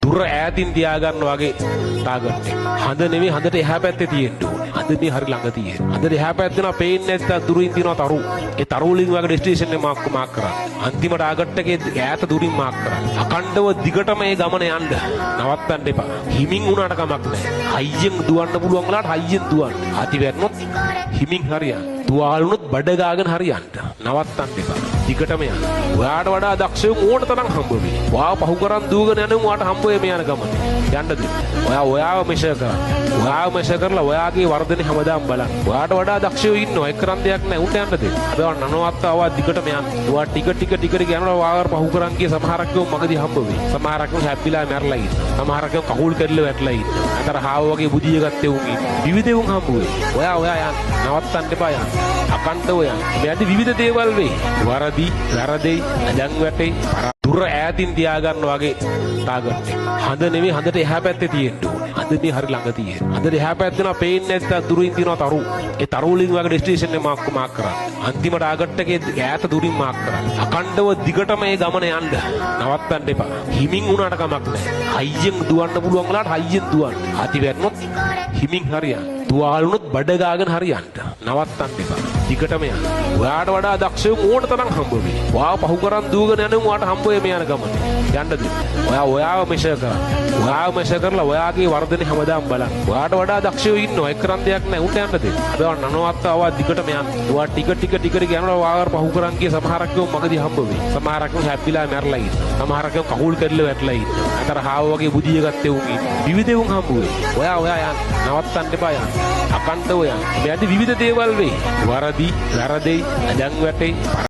දුර ඈතින් තියාගන්න වගේ ටාගට් එක. හඳ නෙමෙයි හඳට එහා පැත්තේ තියෙන්න ඕනේ. හඳ මේ හරි ළඟ තියෙන. හඳට එහා පැත්තේ නා පේන්නේ නැත්නම් දුරින් තියෙනවා තරු. ඒ තරු වලින් වගේ ඩෙස්ටිනේෂන් එක මාක් කරන්න. අන්තිම ටාගට් එකේ ඈත දුරින් මාක් කරන්න. අකණ්ඩව දිගටම මේ ගමන යන්න. නවත්තන්න එපා. හිමින් වුණාට කමක් නැහැ. හයියෙන් දුවන්න පුළුවන් වෙලාවට හයියෙන් දුවන්න. අති වැටුනොත් හිමින් හරියන්න. තුවාලුනොත් බඩ ගාගෙන හරියන්න. නවත්තන්න එපා. දිගටම යන්න. ඔයාට වඩා දක්ෂයෝ ඕන තරම් හම්බ වෙයි. ඔයා පහු කරන් දුවගෙන යන ඔයාට හම්බ වෙයි යන ගමන. යන්න දෙන්න. ඔයාව මෙෂර් කරන්න. ඔයාව මෙෂර් කරලා ඔයාගේ වර්ධනය හැමදාම බලන්න. ඔයාට වඩා දක්ෂයෝ ඉන්නවා. එක් කරන් දෙයක් නැහැ. උන්ට යන්න දෙන්න. හැබැයි නනවත්තාවා දිගටම යන්න. ඔයා ටික යනවා ඔයාව පහු කරන් ගිය සමහරක් යෝ මගදී හම්බ වෙයි. සමහරක් යෝ හැප්පිලා මැරලා ඉන්නවා. සමහරක් යෝ කහුල් කරලා වැටලා ඉන්නවා. අතර හාව වගේ බුදිය ගත්තේ උන් ඉන්නවා. විවිධ උන් හම්බ වෙයි. ඔයා යන්න. නවත්තන්න එපා යන්න. අකණ්ඩව යන්න. මෙයාට විවිධ දේවල් වෙයි. වැරදෙයි, අජං වැටෙයි. දුර ඈතින් තියාගන්න වගේ ටාගට් එක. හඳ නෙමෙයි හඳට එහා පැත්තේ තියෙන්න ඕනේ. හඳ මේ හරි ළඟ තියෙන. හඳට එහා පැත්තේ නා පේන්නේ නැත්නම් දුරින් තියෙනවා තරු. ඒ තරු වලින් වගේ ඩෙස්ටිනේෂන් එක මාක් කරන්න. අන්තිම ටාගට් එකේ ඈත දුරින් මාක් කරන්න. අකණ්ඩව දිගටම මේ ගමන යන්න. නවත්තන්න එපා. හිමින් වුණාට කමක් නැහැ. හයියෙන් දුවන්න පුළුවන් වෙලාවට හයියෙන් දුවන්න. අති වැටුනොත් හිමින් හරියන්න. තුවාලුනොත් බඩ ගාගෙන හරියන්න. නවත්තන්න එපා. දිගටම යන්න. ඔයාට වඩා දක්ෂයෝ ඕන තරම් හම්බ වෙයි. ඔයාව පහු කරන් දුවගෙන යන ඔයාට හම්බ වෙයි යන ගමන. යන්න දෙන්න. ඔයාව මෙෂර් කරන්න. ඔයාව මෙෂර් කරලා ඔයාගේ වර්ධනය හැමදාම බලන්න. ඔයාට වඩා දක්ෂයෝ ඉන්නවා. එක් කරන් දෙයක් නැහැ. උන්ට යන්න දෙන්න. හැබැයි නනවත්තාවා දිගටම යන්න. ඔයා ටික යනවා ඔයාව පහු කරන් ගිය සමහරක් යෝ මගදී හම්බ වෙයි. සමහරක් යෝ හැප්පිලා මැරලා ඉන්නවා. සමහරක් යෝ කහුල් කරලා වැටලා ඉන්නවා. අතර හාව වගේ බුදිය ගත්තේ උන් ඉන්නවා. විවිධ උන් හම්බ වෙයි. ඔයා යන්න. නවත්තන්න එපා යන්න. අකණ්ඩව යන්න. මෙයාට විවිධ දේවල් වෙයි. වැරදෙයි, අජං වැටෙයි.